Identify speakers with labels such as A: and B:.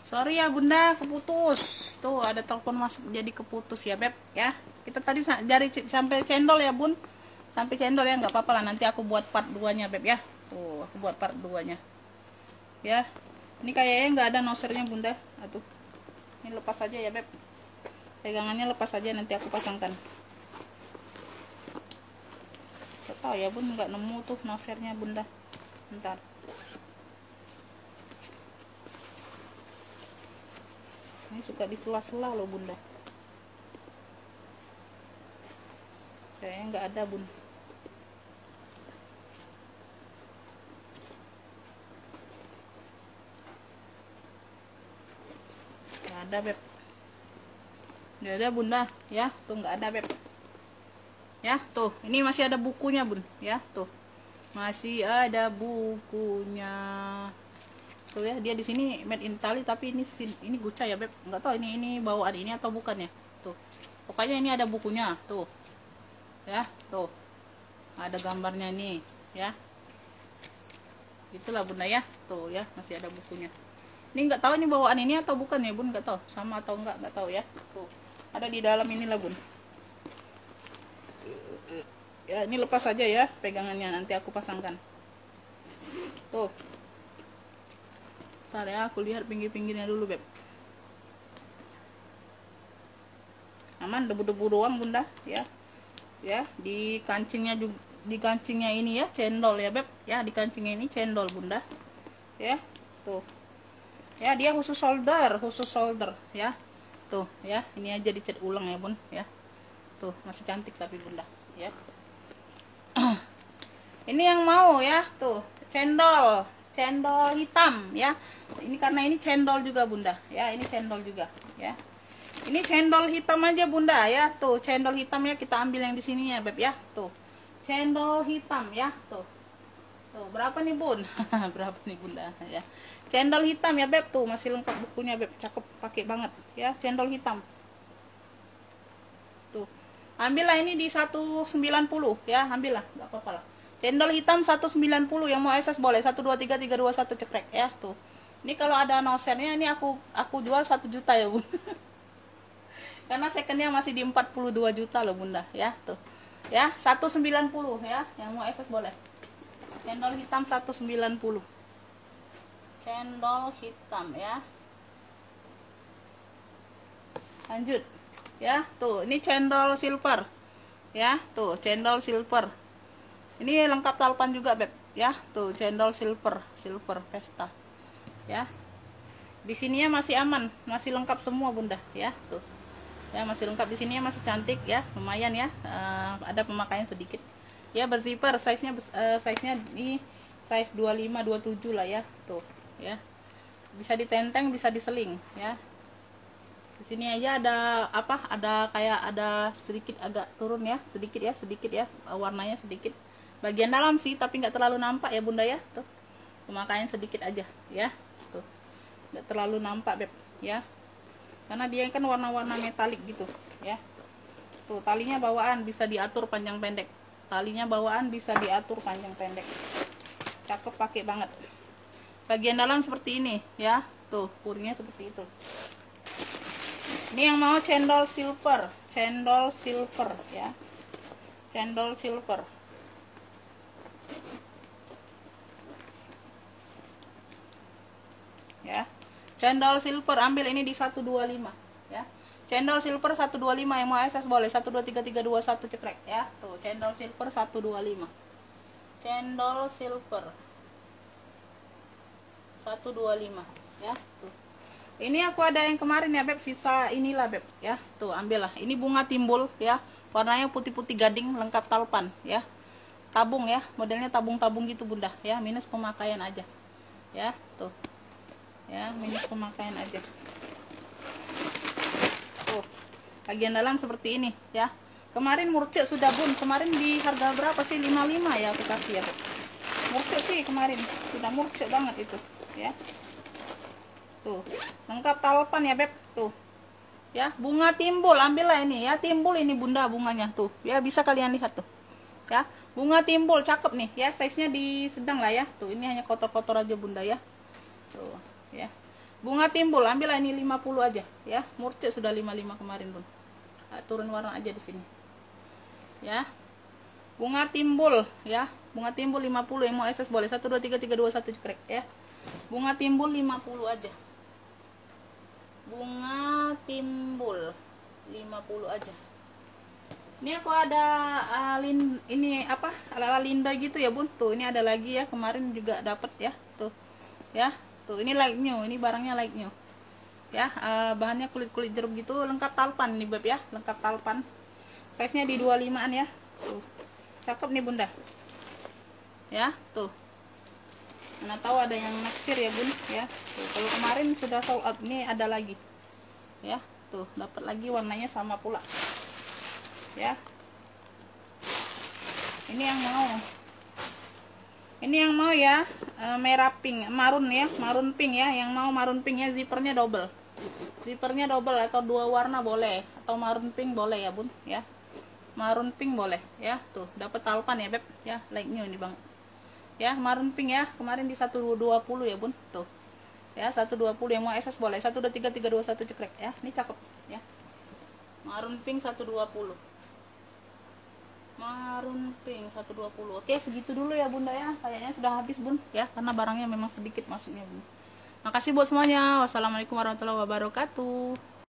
A: Sorry ya bunda, keputus. Tuh ada telepon masuk jadi keputus ya beb ya. Kita tadi sampai cendol ya bun. Sampai cendol ya, nggak apa-apa lah. Nanti aku buat part 2-nya beb ya. Tuh aku buat part 2-nya. Ya. Ini kayaknya nggak ada nosernya bunda. Aduh. Ini lepas aja ya beb. Pegangannya lepas aja, nanti aku pasangkan. Gak tahu ya bun, nggak nemu tuh nosernya bunda. Bentar. Ini suka di sela-sela loh bunda. Kayaknya nggak ada bun. Nggak ada beb. Nggak ada bunda ya. Tuh nggak ada beb. Ya tuh, ini masih ada bukunya bun ya. Tuh masih ada bukunya. Tuh ya, dia di sini made in Italy, tapi ini Gucci ya beb. Nggak tahu ini bawaan ini atau bukan ya. Tuh pokoknya ini ada bukunya tuh ya. Tuh ada gambarnya nih ya, itulah bunda ya. Tuh ya, masih ada bukunya. Ini nggak tahu ini bawaan ini atau bukan ya bun, nggak tahu sama atau nggak tahu ya. Tuh ada di dalam inilah bun ya. Ini lepas aja ya pegangannya, nanti aku pasangkan. Tuh ntar ya, aku lihat pinggir-pinggirnya dulu beb. Aman, debu-debu doang bunda ya. Ya di kancingnya juga, di kancingnya ini ya cendol ya beb ya. Di kancingnya ini cendol bunda ya. Tuh ya, dia khusus solder ya. Tuh ya, ini aja dicat ulang ya bun ya. Tuh masih cantik tapi bunda ya. Ini yang mau ya, tuh cendol hitam ya. Ini karena ini cendol juga bunda ya, ini cendol juga ya. Ini cendol hitam aja bunda ya. Tuh cendol hitam ya, kita ambil yang di sini ya beb ya. Tuh cendol hitam ya. Tuh berapa nih bun? Berapa nih bunda ya. Cendol hitam ya beb. Tuh masih lengkap bukunya beb, cakep, pakai banget ya. Cendol hitam. Tuh ambillah ini di 190 ya, ambillah, nggak apa-apa lah. Cendol hitam 190, yang mau SS boleh 123321 cekrek ya. Tuh ini kalau ada nosernya ini aku jual 1 juta ya bun. Karena secondnya masih di 42 juta loh bunda ya. Tuh ya 190 ya, yang mau SS boleh. Cendol hitam 190, cendol hitam ya. Lanjut ya. Tuh ini cendol silver ya. Tuh cendol silver, ini lengkap talpan juga beb ya. Tuh cendol silver pesta ya. Di sininya masih aman, masih lengkap semua bunda ya. Tuh ya, masih lengkap di sininya, masih cantik ya, lumayan ya. Ada pemakaian sedikit ya. Berzipper, size nya ini size 25 27 lah ya. Tuh ya, bisa ditenteng, bisa diseling ya. Di sini aja ada apa, ada kayak ada sedikit agak turun ya, sedikit ya, warnanya sedikit bagian dalam sih, tapi nggak terlalu nampak ya bunda ya. Tuh pemakaian sedikit aja ya. Tuh nggak terlalu nampak beb ya, karena dia kan warna-warna metalik gitu ya. Tuh talinya bawaan bisa diatur panjang pendek, talinya bawaan bisa diatur panjang pendek, cakep, pakai banget. Bagian dalam seperti ini ya. Tuh puringnya seperti itu. Ini yang mau cendol silver ya, cendol silver ya. Cendol silver ambil ini di 125 ya. Cendol silver 125, yang mau SS boleh 123321 cekrek ya. Tuh cendol silver 125, cendol silver 125 ya. Tuh ini aku ada yang kemarin ya beb, sisa inilah beb ya. Tuh ambillah, ini bunga timbul ya, warnanya putih-putih gading, lengkap talpan ya. Tabung ya, modelnya tabung-tabung gitu bunda ya, minus pemakaian aja ya. Tuh ya, minus pemakaian aja. Tuh bagian dalam seperti ini ya. Kemarin murcek sudah bun, kemarin di harga berapa sih, 55 ya aku kasih ya beb. Murcek sih kemarin, sudah murcek banget itu ya. Tuh lengkap talpan ya beb. Tuh ya, bunga timbul, ambillah ini ya, timbul ini bunda bunganya tuh ya, bisa kalian lihat tuh ya, bunga timbul cakep nih ya, size nya di sedang lah ya. Tuh ini hanya kotor-kotor aja bunda ya. Tuh ya, Bunga timbul, ambillah ini 50 aja ya. Murce sudah 55 kemarin, Bun. Turun warna aja di sini. Ya. Bunga timbul ya. Bunga timbul 50, yang mau SS boleh. 1 2 3 3 2 1 cekrek ya. Bunga timbul 50 aja. Bunga timbul 50 aja. Ini aku ada ini apa? Ala linda gitu ya, Bun. Tuh, ini ada lagi ya. Kemarin juga dapat ya. Tuh. Ya. Tuh, ini like new. Ini barangnya like new. Ya, bahannya kulit-kulit jeruk gitu, lengkap talpan nih, Beb ya. Lengkap talpan. Size-nya di 25-an ya. Tuh. Cakep nih, Bunda. Ya, tuh. Mana tahu ada yang naksir ya, Bun, ya. Tuh, kalau kemarin sudah sold out, ini ada lagi. Ya, tuh, dapat lagi warnanya sama pula. Ya. Ini yang mau. Ini yang mau ya, merah pink, marun ya, marun pink ya. Yang mau marun pink ya, zippernya double. Zippernya double atau 2 warna boleh, atau marun pink boleh ya, Bun, ya. Marun pink boleh ya. Tuh, dapat talpan ya, Beb, ya. Like new nih, Bang. Ya, marun pink ya. Kemarin di 120 ya, Bun. Tuh. Ya, 120, yang mau SS boleh. 1 2 3 3 2 1 cekrek ya. Ini cakep ya. Marun pink 120. Marun pink 120. Oke, segitu dulu ya, Bunda ya. Kayaknya sudah habis, Bun, ya, karena barangnya memang sedikit masuknya, Bun. Makasih buat semuanya. Wassalamualaikum warahmatullahi wabarakatuh.